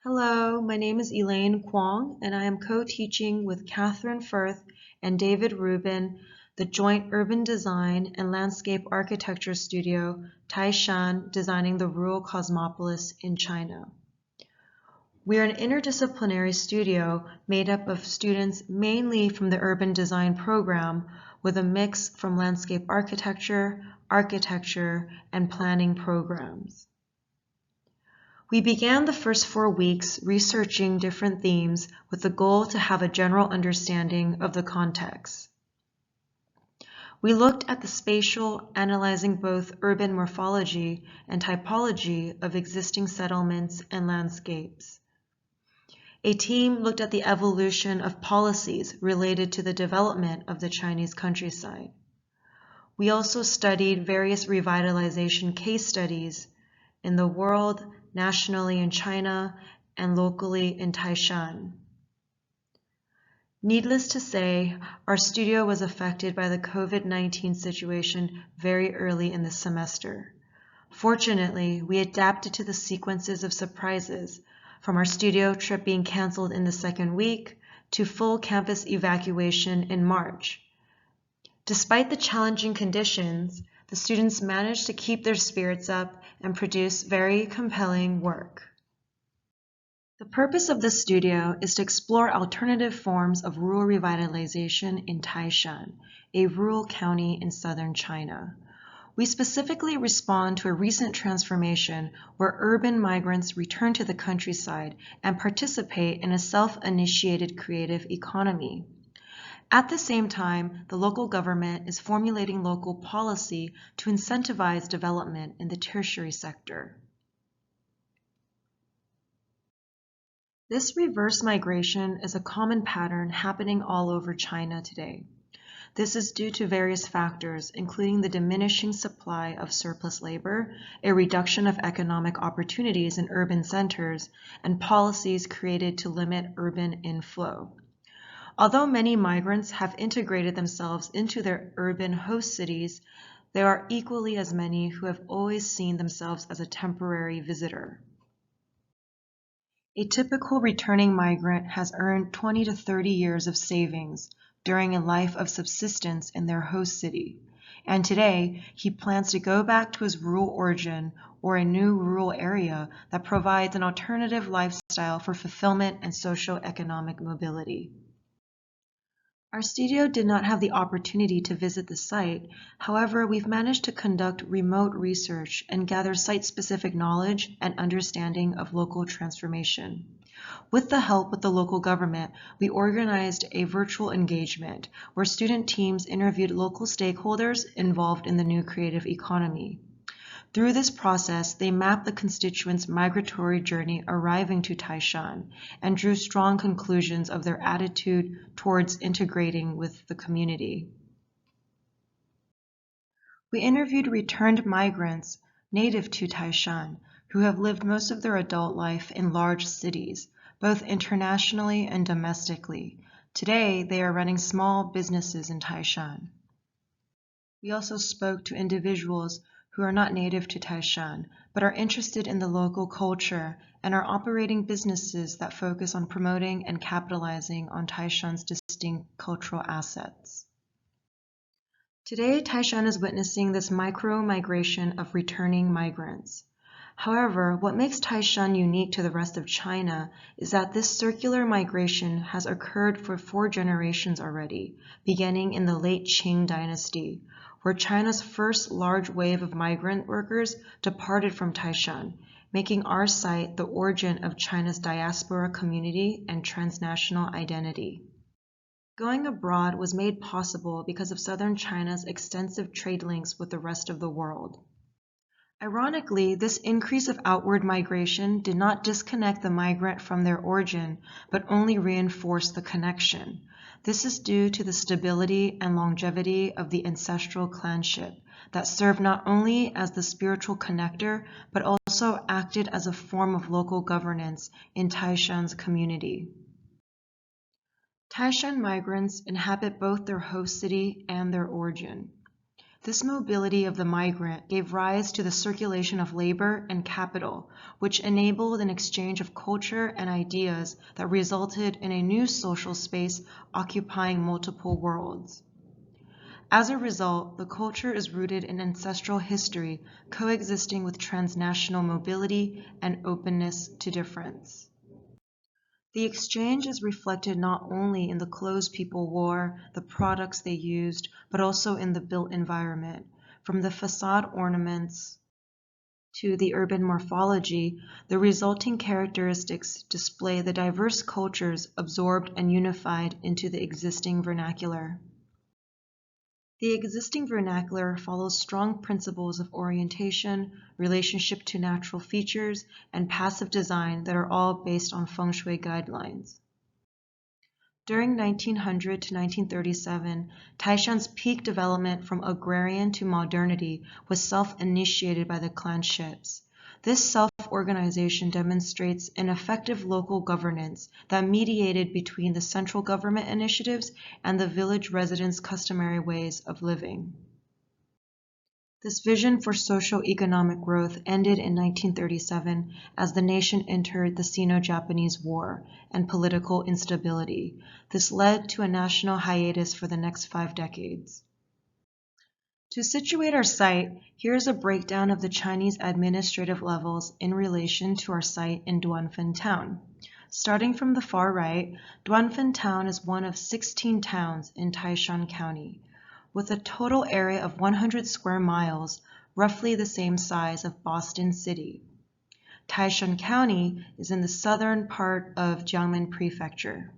Hello, my name is Elaine Kwong, and I am co-teaching with Catherine Firth and David Rubin the joint urban design and landscape architecture studio Taishan, designing the rural cosmopolis in China. We are an interdisciplinary studio made up of students mainly from the urban design program with a mix from landscape architecture, and planning programs. We began the first 4 weeks researching different themes with the goal to have a general understanding of the context. We looked at the spatial, analyzing both urban morphology and typology of existing settlements and landscapes. A team looked at the evolution of policies related to the development of the Chinese countryside. We also studied various revitalization case studies in the world, nationally in China, and locally in Taishan. Needless to say, our studio was affected by the COVID-19 situation very early in the semester. Fortunately, we adapted to the sequences of surprises, from our studio trip being canceled in the second week to full campus evacuation in March. Despite the challenging conditions, the students managed to keep their spirits up and produce very compelling work. The purpose of this studio is to explore alternative forms of rural revitalization in Taishan, a rural county in southern China. We specifically respond to a recent transformation where urban migrants return to the countryside and participate in a self-initiated creative economy. At the same time, the local government is formulating local policy to incentivize development in the tertiary sector. This reverse migration is a common pattern happening all over China today. This is due to various factors, including the diminishing supply of surplus labor, a reduction of economic opportunities in urban centers, and policies created to limit urban inflow. Although many migrants have integrated themselves into their urban host cities, there are equally as many who have always seen themselves as a temporary visitor. A typical returning migrant has earned 20 to 30 years of savings during a life of subsistence in their host city, and today he plans to go back to his rural origin or a new rural area that provides an alternative lifestyle for fulfillment and socio-economic mobility. Our studio did not have the opportunity to visit the site. However, we've managed to conduct remote research and gather site-specific knowledge and understanding of local transformation. With the help of the local government, we organized a virtual engagement where student teams interviewed local stakeholders involved in the new creative economy. Through this process, they mapped the constituents' migratory journey arriving to Taishan and drew strong conclusions of their attitude towards integrating with the community. We interviewed returned migrants native to Taishan who have lived most of their adult life in large cities, both internationally and domestically. Today, they are running small businesses in Taishan. We also spoke to individuals who are not native to Taishan, but are interested in the local culture and are operating businesses that focus on promoting and capitalizing on Taishan's distinct cultural assets. Today, Taishan is witnessing this micro-migration of returning migrants. However, what makes Taishan unique to the rest of China is that this circular migration has occurred for 4 generations already, beginning in the late Qing dynasty, where China's first large wave of migrant workers departed from Taishan, making our site the origin of China's diaspora community and transnational identity. Going abroad was made possible because of southern China's extensive trade links with the rest of the world. Ironically, this increase of outward migration did not disconnect the migrant from their origin, but only reinforced the connection. This is due to the stability and longevity of the ancestral clanship that served not only as the spiritual connector, but also acted as a form of local governance in Taishan's community. Taishan migrants inhabit both their host city and their origin. This mobility of the migrant gave rise to the circulation of labor and capital, which enabled an exchange of culture and ideas that resulted in a new social space occupying multiple worlds. As a result, the culture is rooted in ancestral history, coexisting with transnational mobility and openness to difference. The exchange is reflected not only in the clothes people wore, the products they used, but also in the built environment. From the facade ornaments to the urban morphology, the resulting characteristics display the diverse cultures absorbed and unified into the existing vernacular. The existing vernacular follows strong principles of orientation, relationship to natural features, and passive design that are all based on feng shui guidelines. During 1900 to 1937, Taishan's peak development from agrarian to modernity was self-initiated by the clanships. This self-organization demonstrates an effective local governance that mediated between the central government initiatives and the village residents' customary ways of living. This vision for socio-economic growth ended in 1937 as the nation entered the Sino-Japanese War and political instability. This led to a national hiatus for the next 5 decades. To situate our site, here is a breakdown of the Chinese administrative levels in relation to our site in Duanfen Town. Starting from the far right, Duanfen Town is one of 16 towns in Taishan County, with a total area of 100 square miles, roughly the same size of Boston City. Taishan County is in the southern part of Jiangmen Prefecture.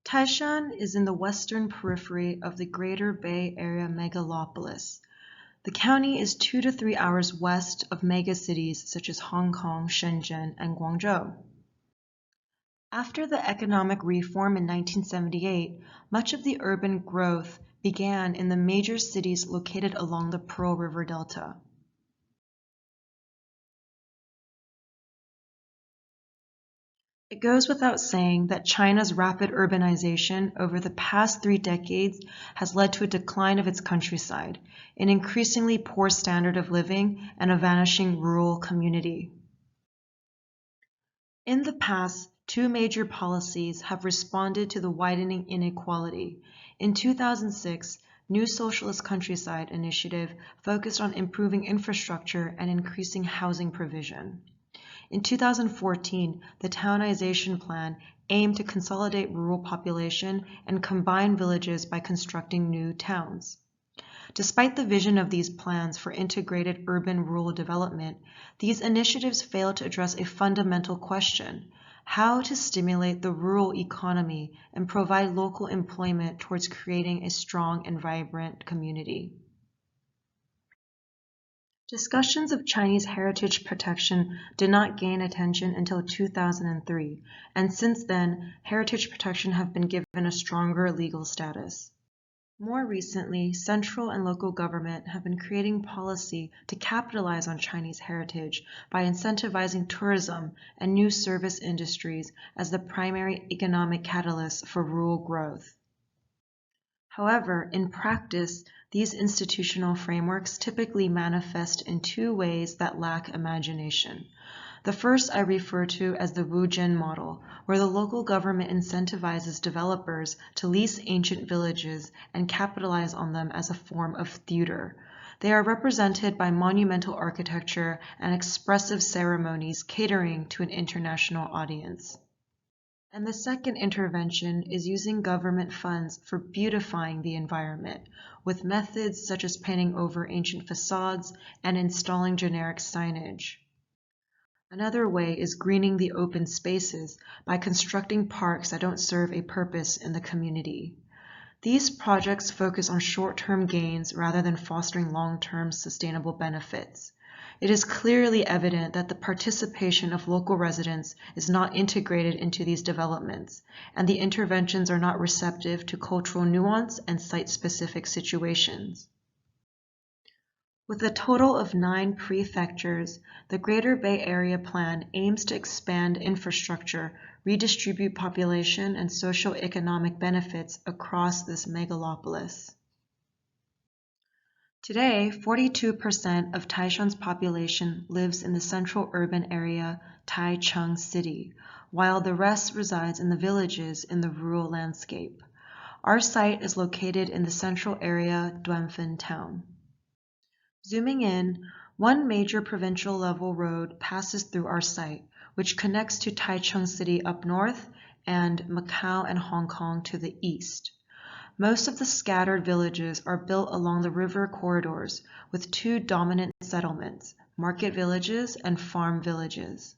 Taishan is in the western periphery of the Greater Bay Area megalopolis. The county is 2 to 3 hours west of megacities such as Hong Kong, Shenzhen, and Guangzhou. After the economic reform in 1978, much of the urban growth began in the major cities located along the Pearl River Delta. It goes without saying that China's rapid urbanization over the past 3 decades has led to a decline of its countryside, an increasingly poor standard of living, and a vanishing rural community. In the past, 2 major policies have responded to the widening inequality. In 2006, New Socialist Countryside Initiative focused on improving infrastructure and increasing housing provision. In 2014, the Townization Plan aimed to consolidate rural population and combine villages by constructing new towns. Despite the vision of these plans for integrated urban-rural development, these initiatives fail to address a fundamental question: how to stimulate the rural economy and provide local employment towards creating a strong and vibrant community. Discussions of Chinese heritage protection did not gain attention until 2003, and since then, heritage protection have been given a stronger legal status. More recently, central and local government have been creating policy to capitalize on Chinese heritage by incentivizing tourism and new service industries as the primary economic catalyst for rural growth. However, in practice, these institutional frameworks typically manifest in 2 ways that lack imagination. The first I refer to as the Wuzhen model, where the local government incentivizes developers to lease ancient villages and capitalize on them as a form of theater. They are represented by monumental architecture and expressive ceremonies catering to an international audience. And the second intervention is using government funds for beautifying the environment, with methods such as painting over ancient facades and installing generic signage. Another way is greening the open spaces by constructing parks that don't serve a purpose in the community. These projects focus on short-term gains rather than fostering long-term sustainable benefits. It is clearly evident that the participation of local residents is not integrated into these developments, and the interventions are not receptive to cultural nuance and site-specific situations. With a total of 9 prefectures, the Greater Bay Area Plan aims to expand infrastructure, redistribute population, and socio-economic benefits across this megalopolis. Today, 42% of Taishan's population lives in the central urban area, Taichung City, while the rest resides in the villages in the rural landscape. Our site is located in the central area, Duanfen Town. Zooming in, one major provincial level road passes through our site, which connects to Taichung City up north and Macau and Hong Kong to the east. Most of the scattered villages are built along the river corridors, with two dominant settlements, market villages and farm villages.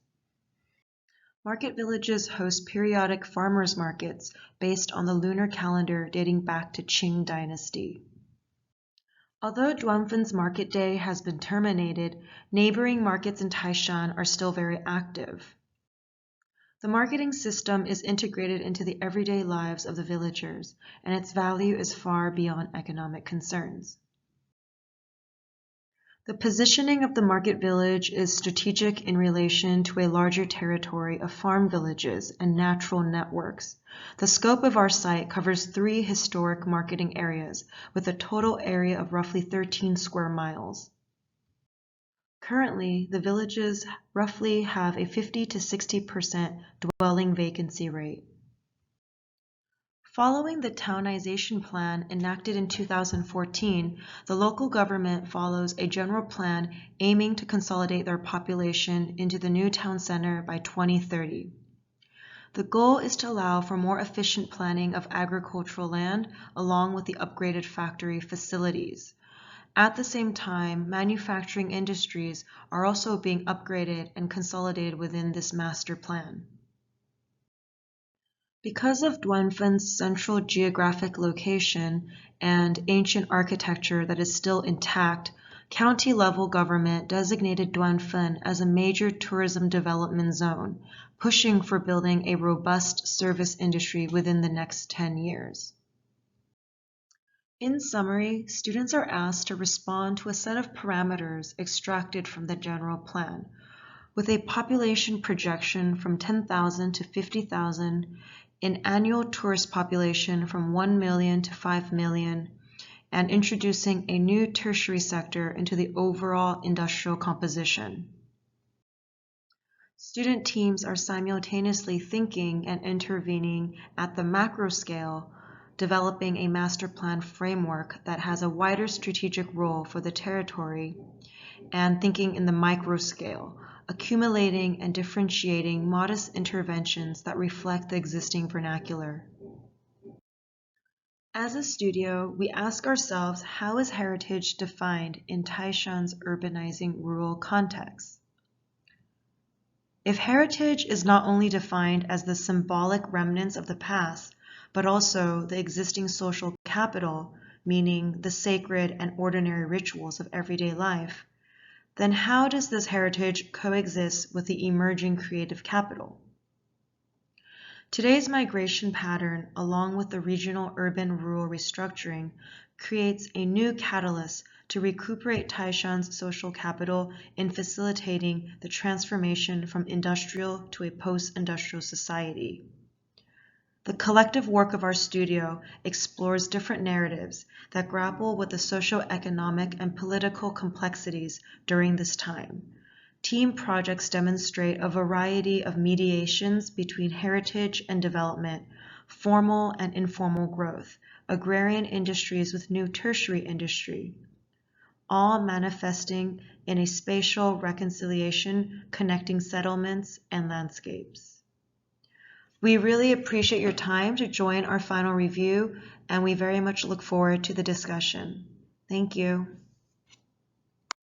Market villages host periodic farmers' markets based on the lunar calendar dating back to Qing Dynasty. Although Duanfen's market day has been terminated, neighboring markets in Taishan are still very active. The marketing system is integrated into the everyday lives of the villagers, and its value is far beyond economic concerns. The positioning of the market village is strategic in relation to a larger territory of farm villages and natural networks. The scope of our site covers 3 historic marketing areas with a total area of roughly 13 square miles. Currently, the villages roughly have a 50 to 60% dwelling vacancy rate. Following the townization plan enacted in 2014, the local government follows a general plan aiming to consolidate their population into the new town center by 2030. The goal is to allow for more efficient planning of agricultural land along with the upgraded factory facilities. At the same time, manufacturing industries are also being upgraded and consolidated within this master plan. Because of Duanfen's central geographic location and ancient architecture that is still intact, county-level government designated Duanfen as a major tourism development zone, pushing for building a robust service industry within the next 10 years. In summary, students are asked to respond to a set of parameters extracted from the general plan, with a population projection from 10,000 to 50,000, an annual tourist population from 1 million to 5 million, and introducing a new tertiary sector into the overall industrial composition. Student teams are simultaneously thinking and intervening at the macro scale, developing a master plan framework that has a wider strategic role for the territory, and thinking in the micro scale, accumulating and differentiating modest interventions that reflect the existing vernacular. As a studio, we ask ourselves, how is heritage defined in Taishan's urbanizing rural context? If heritage is not only defined as the symbolic remnants of the past, but also the existing social capital, meaning the sacred and ordinary rituals of everyday life, then how does this heritage coexist with the emerging creative capital? Today's migration pattern, along with the regional urban-rural restructuring, creates a new catalyst to recuperate Taishan's social capital in facilitating the transformation from industrial to a post-industrial society. The collective work of our studio explores different narratives that grapple with the socio-economic and political complexities during this time. Team projects demonstrate a variety of mediations between heritage and development, formal and informal growth, agrarian industries with new tertiary industry, all manifesting in a spatial reconciliation connecting settlements and landscapes. We really appreciate your time to join our final review, and we very much look forward to the discussion. Thank you.